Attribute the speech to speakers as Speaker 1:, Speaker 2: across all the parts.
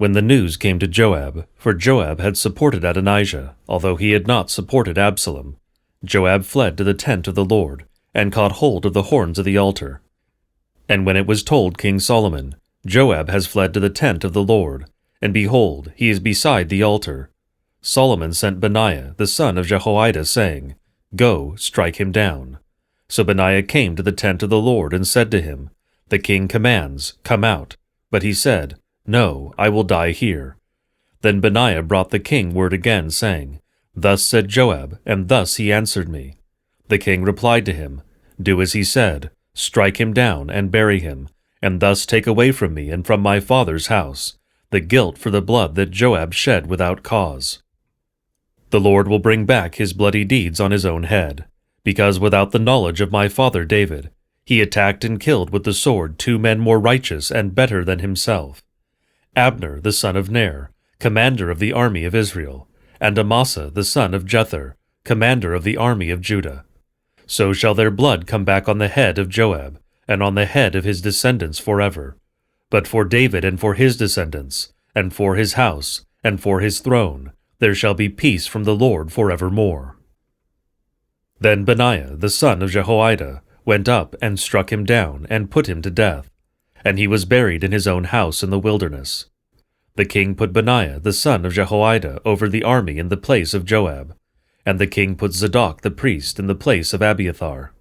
Speaker 1: When the news came to Joab, for Joab had supported Adonijah, although he had not supported Absalom, Joab fled to the tent of the Lord, and caught hold of the horns of the altar. And when it was told King Solomon, Joab has fled to the tent of the Lord, and behold, he is beside the altar, Solomon sent Benaiah the son of Jehoiada, saying, Go, strike him down. So Benaiah came to the tent of the Lord, and said to him, The king commands, Come out. But he said, No, I will die here. Then Benaiah brought the king word again, saying, Thus said Joab, and thus he answered me. The king replied to him, Do as he said, strike him down, and bury him, and thus take away from me and from my father's house the guilt for the blood that Joab shed without cause. The Lord will bring back his bloody deeds on his own head, because without the knowledge of my father David, he attacked and killed with the sword 2 men more righteous and better than himself, Abner the son of Ner, commander of the army of Israel, and Amasa the son of Jether, commander of the army of Judah. So shall their blood come back on the head of Joab, and on the head of his descendants forever. But for David and for his descendants, and for his house, and for his throne, there shall be peace from the Lord forevermore. Then Benaiah the son of Jehoiada went up and struck him down, and put him to death, and he was buried in his own house in the wilderness. The king put Benaiah the son of Jehoiada over the army in the place of Joab, and the king put Zadok the priest in the place of Abiathar.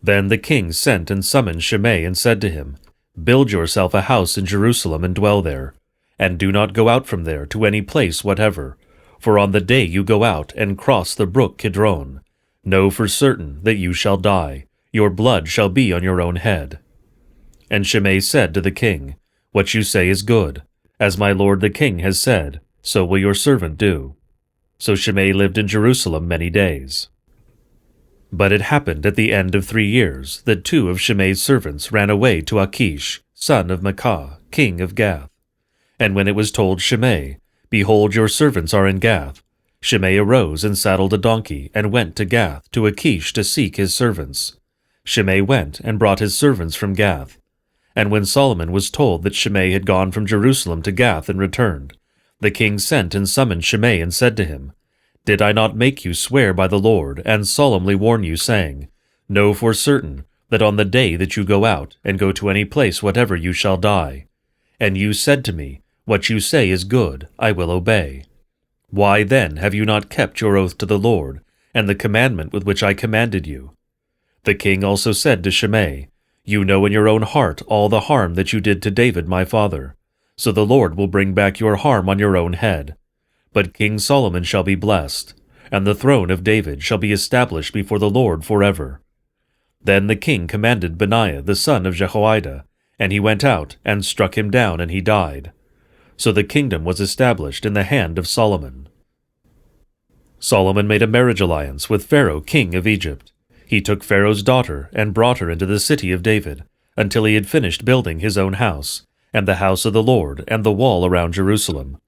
Speaker 1: Then the king sent and summoned Shimei, and said to him, Build yourself a house in Jerusalem, and dwell there, and do not go out from there to any place whatever, for on the day you go out and cross the brook Kidron, know for certain that you shall die, your blood shall be on your own head. And Shimei said to the king, What you say is good. As my lord the king has said, so will your servant do. So Shimei lived in Jerusalem many days. But it happened at the end of 3 years that 2 of Shimei's servants ran away to Achish, son of Maacah, king of Gath. And when it was told Shimei, Behold, your servants are in Gath, Shimei arose and saddled a donkey, and went to Gath to Achish to seek his servants. Shimei went and brought his servants from Gath. And when Solomon was told that Shimei had gone from Jerusalem to Gath and returned, the king sent and summoned Shimei, and said to him, Did I not make you swear by the Lord, and solemnly warn you, saying, Know for certain that on the day that you go out, and go to any place whatever, you shall die? And you said to me, What you say is good, I will obey. Why then have you not kept your oath to the Lord, and the commandment with which I commanded you? The king also said to Shimei, You know in your own heart all the harm that you did to David my father, so the Lord will bring back your harm on your own head. But King Solomon shall be blessed, and the throne of David shall be established before the Lord forever. Then the king commanded Benaiah the son of Jehoiada, and he went out and struck him down, and he died. So the kingdom was established in the hand of Solomon. Solomon made a marriage alliance with Pharaoh king of Egypt. He took Pharaoh's daughter and brought her into the city of David, until he had finished building his own house, and the house of the Lord, and the wall around Jerusalem.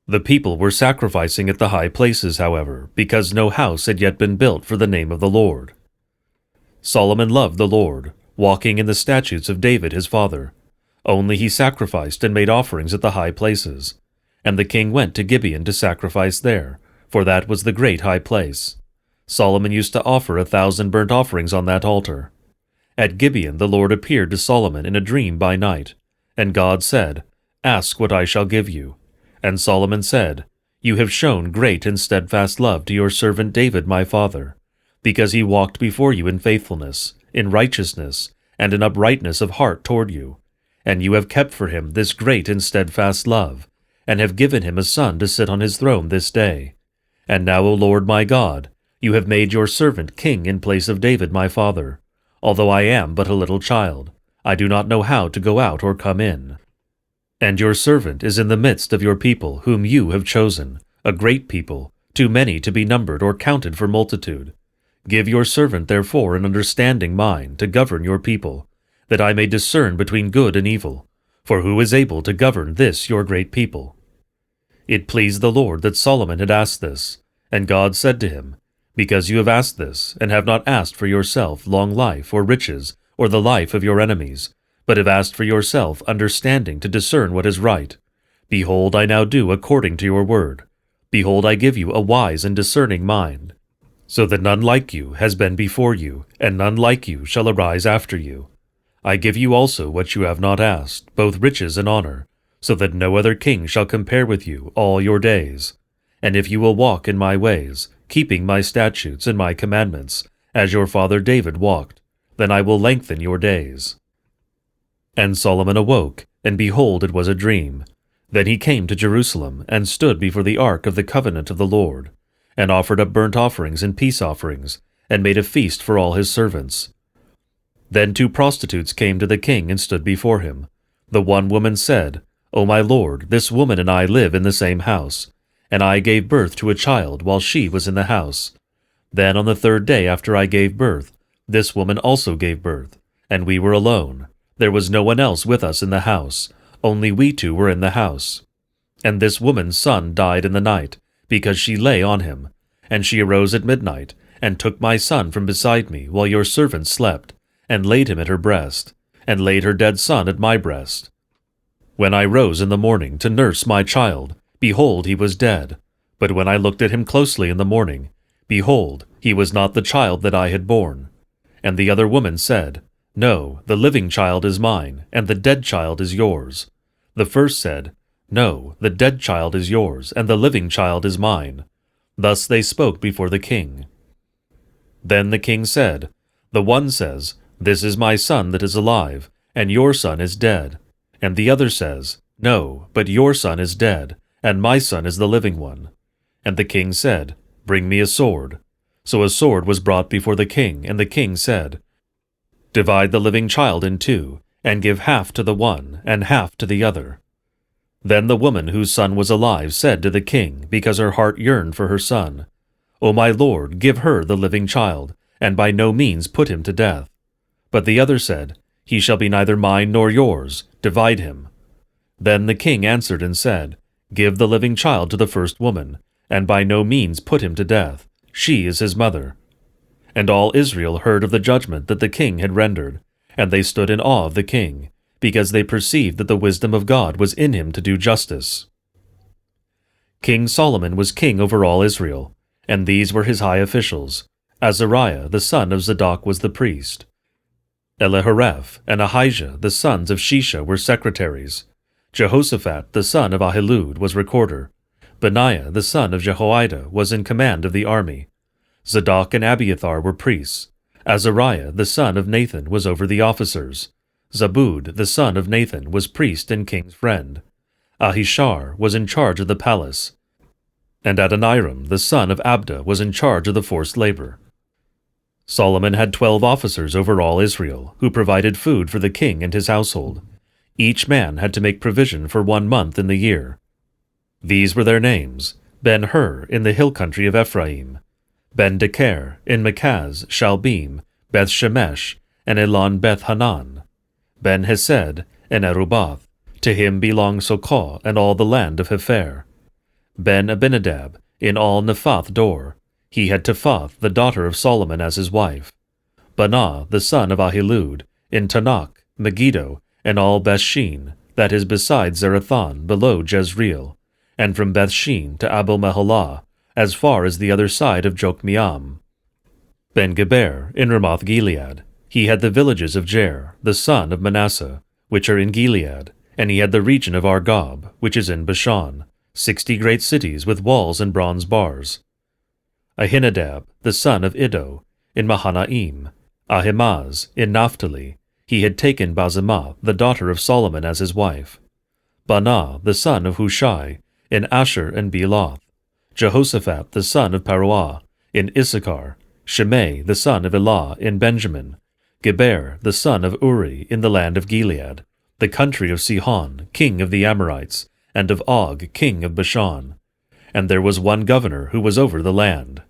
Speaker 1: The people were sacrificing at the high places, however, because no house had yet been built for the name of the Lord. Solomon loved the Lord, walking in the statutes of David his father. Only he sacrificed and made offerings at the high places. And the king went to Gibeon to sacrifice there, for that was the great high place. Solomon used to offer 1,000 burnt offerings on that altar. At Gibeon the Lord appeared to Solomon in a dream by night, and God said, Ask what I shall give you. And Solomon said, You have shown great and steadfast love to your servant David my father, because he walked before you in faithfulness, in righteousness, and in uprightness of heart toward you. And you have kept for him this great and steadfast love, and have given him a son to sit on his throne this day. And now, O Lord my God, you have made your servant king in place of David my father. Although I am but a little child, I do not know how to go out or come in. And your servant is in the midst of your people whom you have chosen, a great people, too many to be numbered or counted for multitude. Give your servant therefore an understanding mind to govern your people, that I may discern between good and evil. For who is able to govern this your great people? It pleased the Lord that Solomon had asked this, and God said to him, Because you have asked this, and have not asked for yourself long life or riches, or the life of your enemies, but have asked for yourself understanding to discern what is right, Behold, I now do according to your word. Behold, I give you a wise and discerning mind, so that none like you has been before you, and none like you shall arise after you. I give you also what you have not asked, both riches and honor, so that no other king shall compare with you all your days. And if you will walk in my ways, keeping my statutes and my commandments, as your father David walked, then I will lengthen your days. And Solomon awoke, and behold, it was a dream. Then he came to Jerusalem, and stood before the ark of the covenant of the Lord, and offered up burnt offerings and peace offerings, and made a feast for all his servants. Then 2 prostitutes came to the king and stood before him. The one woman said, O my lord, this woman and I live in the same house, and I gave birth to a child while she was in the house. Then on the 3rd day after I gave birth, this woman also gave birth, and we were alone. There was no one else with us in the house, only we 2 were in the house. And this woman's son died in the night, because she lay on him. And she arose at midnight, and took my son from beside me while your servant slept, and laid him at her breast, and laid her dead son at my breast. When I rose in the morning to nurse my child, behold, he was dead. But when I looked at him closely in the morning, behold, he was not the child that I had borne. And the other woman said, No, the living child is mine, and the dead child is yours. The first said, No, the dead child is yours, and the living child is mine. Thus they spoke before the king. Then the king said, The one says, This is my son that is alive, and your son is dead. And the other says, No, but your son is dead, and my son is the living one. And the king said, Bring me a sword. So a sword was brought before the king, and the king said, Divide the living child in 2, and give half to the one, and half to the other. Then the woman whose son was alive said to the king, because her heart yearned for her son, O my lord, give her the living child, and by no means put him to death. But the other said, He shall be neither mine nor yours, divide him. Then the king answered and said, Give the living child to the first woman, and by no means put him to death. She is his mother. And all Israel heard of the judgment that the king had rendered, and they stood in awe of the king, because they perceived that the wisdom of God was in him to do justice. King Solomon was king over all Israel, and these were his high officials. Azariah the son of Zadok was the priest. Elihoreph and Ahijah the sons of Shisha were secretaries. Jehoshaphat the son of Ahilud was recorder. Benaiah the son of Jehoiada was in command of the army. Zadok and Abiathar were priests. Azariah the son of Nathan was over the officers. Zabud the son of Nathan was priest and king's friend. Ahishar was in charge of the palace. And Adoniram the son of Abda was in charge of the forced labor. Solomon had 12 officers over all Israel, who provided food for the king and his household. Each man had to make provision for 1 month in the year. These were their names: Ben-Hur in the hill country of Ephraim, Ben-Deker in Makaz, Shalbim, Beth-Shemesh, and Elon Beth-Hanan, Ben-Hesed and Erubath. To him belonged Sokoh and all the land of Hefer. Ben-Abinadab in all Nephath Dor. He had Tephath, the daughter of Solomon, as his wife. Banah, the son of Ahilud, in Tanakh, Megiddo, and all Bethshean, that is beside Zerathon, below Jezreel, and from Bethshean to Abel-Meholah, as far as the other side of Jokmeam. Ben-Geber, in Ramoth-Gilead. He had the villages of Jer, the son of Manasseh, which are in Gilead, and he had the region of Argob, which is in Bashan, 60 great cities with walls and bronze bars. Ahinadab, the son of Iddo, in Mahanaim. Ahimaaz, in Naphtali. He had taken Basemath, the daughter of Solomon, as his wife. Banah, the son of Hushai, in Asher and Bealoth. Jehoshaphat, the son of Paruah, in Issachar. Shimei, the son of Elah, in Benjamin. Geber, the son of Uri, in the land of Gilead, the country of Sihon, king of the Amorites, and of Og, king of Bashan. And there was one governor who was over the land.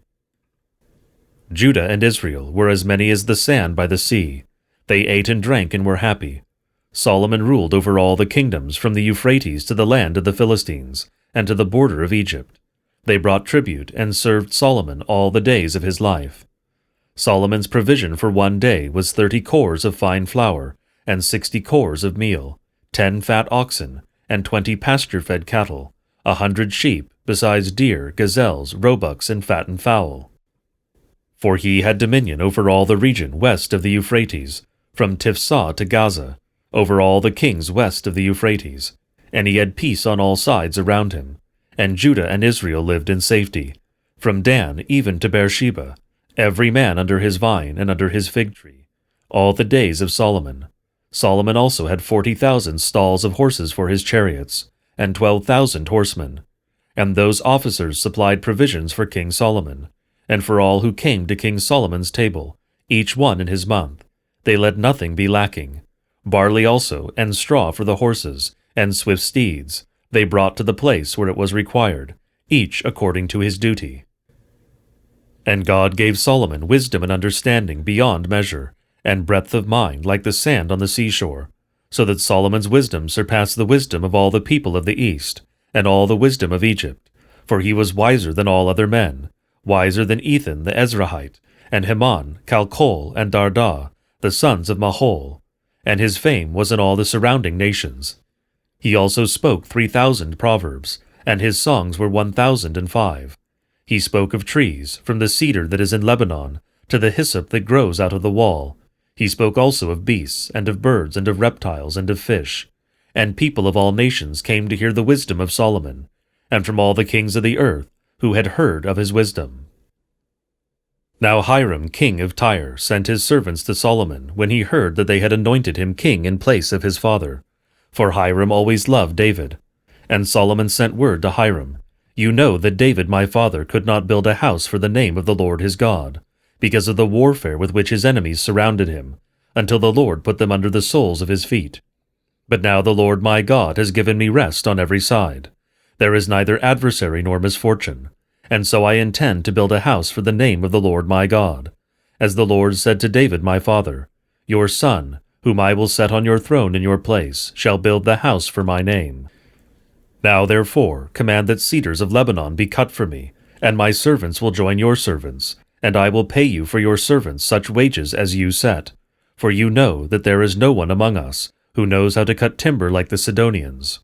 Speaker 1: Judah and Israel were as many as the sand by the sea. They ate and drank and were happy. Solomon ruled over all the kingdoms from the Euphrates to the land of the Philistines, and to the border of Egypt. They brought tribute and served Solomon all the days of his life. Solomon's provision for 1 day was 30 cors of fine flour, and 60 cors of meal, 10 fat oxen, and 20 pasture-fed cattle, 100 sheep, besides deer, gazelles, roebucks, and fattened fowl. For he had dominion over all the region west of the Euphrates, from Tiphsah to Gaza, over all the kings west of the Euphrates, and he had peace on all sides around him. And Judah and Israel lived in safety, from Dan even to Beersheba, every man under his vine and under his fig tree, all the days of Solomon. Solomon also had 40,000 stalls of horses for his chariots, and 12,000 horsemen. And those officers supplied provisions for King Solomon, and for all who came to King Solomon's table, each one in his month. They let nothing be lacking. Barley also, and straw for the horses, and swift steeds, they brought to the place where it was required, each according to his duty. And God gave Solomon wisdom and understanding beyond measure, and breadth of mind like the sand on the seashore, so that Solomon's wisdom surpassed the wisdom of all the people of the east, and all the wisdom of Egypt, for he was wiser than all other men, wiser than Ethan the Ezrahite, and Heman, Calcol, and Darda, the sons of Mahol, and his fame was in all the surrounding nations. He also spoke 3,000 proverbs, and his songs were 1,005. He spoke of trees, from the cedar that is in Lebanon, to the hyssop that grows out of the wall. He spoke also of beasts, and of birds, and of reptiles, and of fish. And people of all nations came to hear the wisdom of Solomon, and from all the kings of the earth, who had heard of his wisdom. Now Hiram king of Tyre sent his servants to Solomon when he heard that they had anointed him king in place of his father. For Hiram always loved David. And Solomon sent word to Hiram, You know that David my father could not build a house for the name of the Lord his God, because of the warfare with which his enemies surrounded him, until the Lord put them under the soles of his feet. But now the Lord my God has given me rest on every side. There is neither adversary nor misfortune. And so I intend to build a house for the name of the Lord my God. As the Lord said to David my father, Your son, whom I will set on your throne in your place, shall build the house for my name. Now therefore command that cedars of Lebanon be cut for me, and my servants will join your servants, and I will pay you for your servants such wages as you set. For you know that there is no one among us who knows how to cut timber like the Sidonians.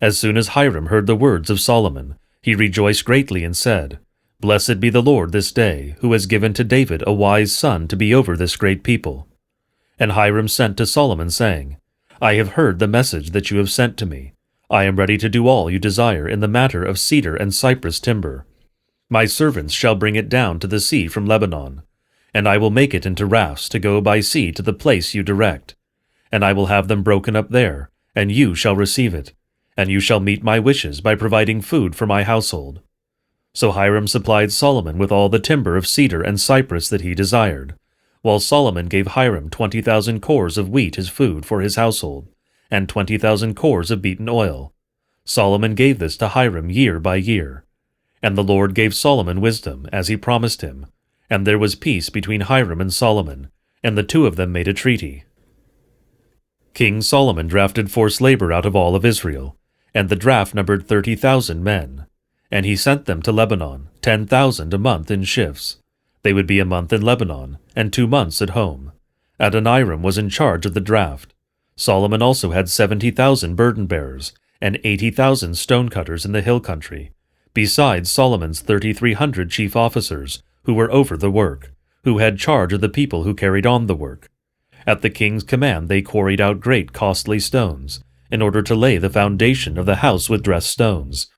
Speaker 1: As soon as Hiram heard the words of Solomon, he rejoiced greatly and said, Blessed be the Lord this day, who has given to David a wise son to be over this great people. And Hiram sent to Solomon, saying, I have heard the message that you have sent to me. I am ready to do all you desire in the matter of cedar and cypress timber. My servants shall bring it down to the sea from Lebanon, and I will make it into rafts to go by sea to the place you direct. And I will have them broken up there, and you shall receive it. And you shall meet my wishes by providing food for my household. So Hiram supplied Solomon with all the timber of cedar and cypress that he desired, while Solomon gave Hiram 20,000 cores of wheat as food for his household, and 20,000 cores of beaten oil. Solomon gave this to Hiram year by year. And the Lord gave Solomon wisdom, as he promised him, and there was peace between Hiram and Solomon, and the two of them made a treaty. King Solomon drafted forced labor out of all of Israel, and the draft numbered 30,000 men. And he sent them to Lebanon, 10,000 a month in shifts. They would be a month in Lebanon, and 2 months at home. Adoniram was in charge of the draft. Solomon also had 70,000 burden-bearers, and 80,000 stone-cutters in the hill country, besides Solomon's 3,300 chief officers, who were over the work, who had charge of the people who carried on the work. At the king's command they quarried out great costly stones, in order to lay the foundation of the house with dressed stones.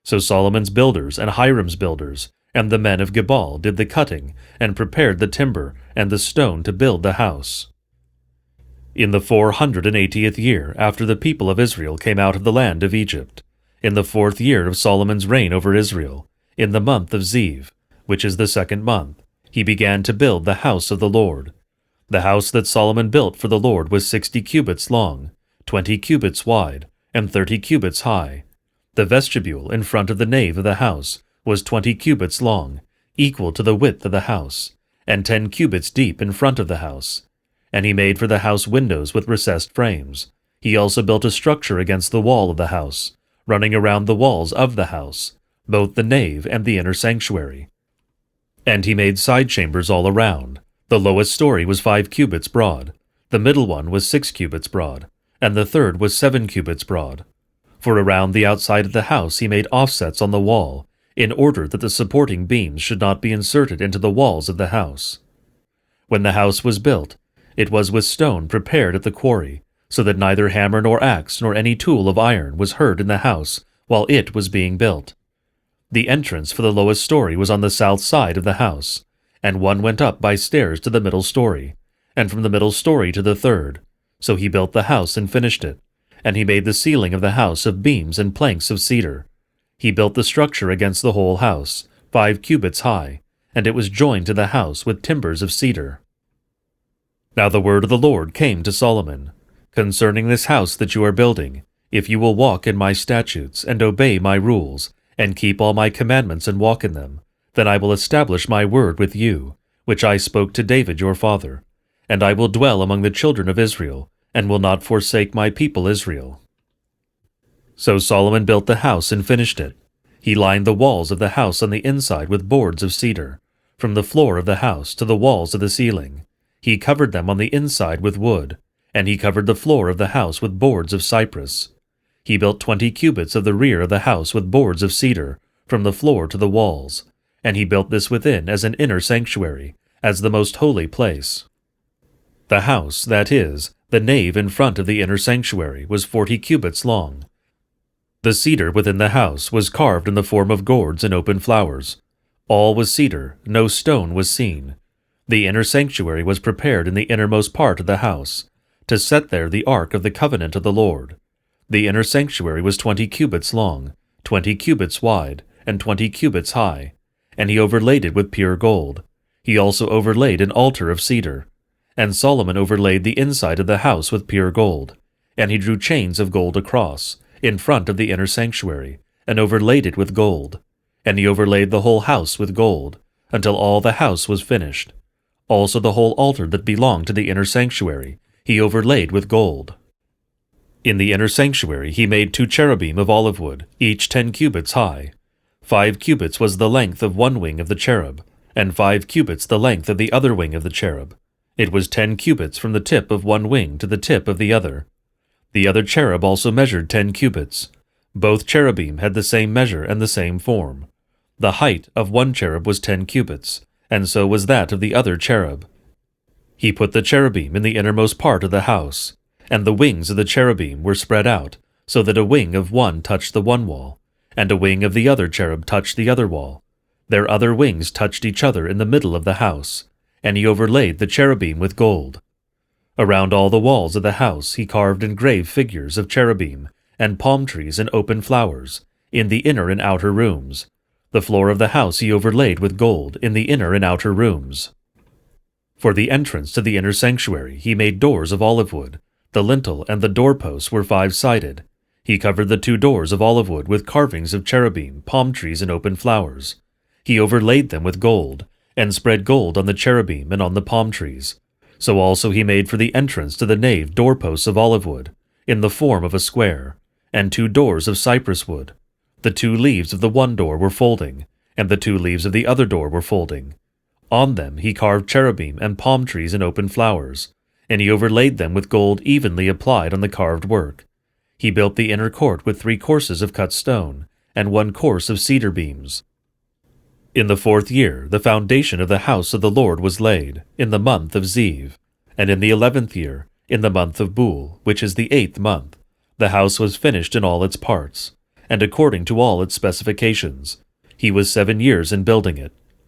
Speaker 1: So Solomon's builders and Hiram's builders and the men of Gebal did the cutting and prepared the timber and the stone to build the house. In the 480th year after the people of Israel came out of the land of Egypt, in the 4th year of Solomon's reign over Israel, in the month of Ziv, which is the 2nd month, he began to build the house of the Lord. The house that Solomon built for the Lord was 60 cubits long, 20 cubits wide, and 30 cubits high. The vestibule in front of the nave of the house was 20 cubits long, equal to the width of the house, and 10 cubits deep in front of the house. And he made for the house windows with recessed frames. He also built a structure against the wall of the house, running around the walls of the house, both the nave and the inner sanctuary. And he made side chambers all around. The lowest story was 5 cubits broad, the middle one was 6 cubits broad, and the third was 7 cubits broad. For around the outside of the house he made offsets on the wall, in order that the supporting beams should not be inserted into the walls of the house. When the house was built, it was with stone prepared at the quarry, so that neither hammer nor axe nor any tool of iron was heard in the house while it was being built. The entrance for the lowest story was on the south side of the house, and one went up by stairs to the middle story, and from the middle story to the third. So he built the house and finished it, and he made the ceiling of the house of beams and planks of cedar. He built the structure against the whole house, 5 cubits high, and it was joined to the house with timbers of cedar. Now the word of the Lord came to Solomon, concerning this house that you are building, if you will walk in my statutes, and obey my rules, and keep all my commandments and walk in them, then I will establish my word with you, which I spoke to David your father, and I will dwell among the children of Israel, and will not forsake my people Israel. So Solomon built the house and finished it. He lined the walls of the house on the inside with boards of cedar, from the floor of the house to the walls of the ceiling. He covered them on the inside with wood, and he covered the floor of the house with boards of cypress. He built 20 cubits of the rear of the house with boards of cedar, from the floor to the walls, and he built this within as an inner sanctuary, as the most holy place. The house, that is, the nave in front of the inner sanctuary, was 40 cubits long. The cedar within the house was carved in the form of gourds and open flowers. All was cedar, no stone was seen. The inner sanctuary was prepared in the innermost part of the house, to set there the ark of the covenant of the Lord. The inner sanctuary was 20 cubits long, 20 cubits wide, and 20 cubits high, and he overlaid it with pure gold. He also overlaid an altar of cedar. And Solomon overlaid the inside of the house with pure gold, and he drew chains of gold across, in front of the inner sanctuary, and overlaid it with gold. And he overlaid the whole house with gold, until all the house was finished. Also the whole altar that belonged to the inner sanctuary he overlaid with gold. In the inner sanctuary he made 2 cherubim of olive wood, each 10 cubits high. 5 cubits was the length of one wing of the cherub, and 5 cubits the length of the other wing of the cherub. It was 10 cubits from the tip of one wing to the tip of the other. The other cherub also measured 10 cubits. Both cherubim had the same measure and the same form. The height of one cherub was 10 cubits, and so was that of the other cherub. He put the cherubim in the innermost part of the house, and the wings of the cherubim were spread out, so that a wing of one touched the one wall, and a wing of the other cherub touched the other wall. Their other wings touched each other in the middle of the house, and he overlaid the cherubim with gold. Around all the walls of the house he carved engraved figures of cherubim, and palm trees and open flowers, in the inner and outer rooms. The floor of the house he overlaid with gold in the inner and outer rooms. For the entrance to the inner sanctuary he made doors of olive wood. The lintel and the doorposts were 5-sided. He covered the 2 doors of olive wood with carvings of cherubim, palm trees, and open flowers. He overlaid them with gold, and spread gold on the cherubim and on the palm trees. So also he made for the entrance to the nave doorposts of olive wood, in the form of a square, and 2 doors of cypress wood. The 2 leaves of the one door were folding, and the 2 leaves of the other door were folding. On them he carved cherubim and palm trees and open flowers, and he overlaid them with gold evenly applied on the carved work. He built the inner court with 3 courses of cut stone, and 1 course of cedar beams. In the 4th year the foundation of the house of the Lord was laid, in the month of Ziv, and in the 11th year, in the month of Bul, which is the 8th month, the house was finished in all its parts, and according to all its specifications. He was 7 years in building it.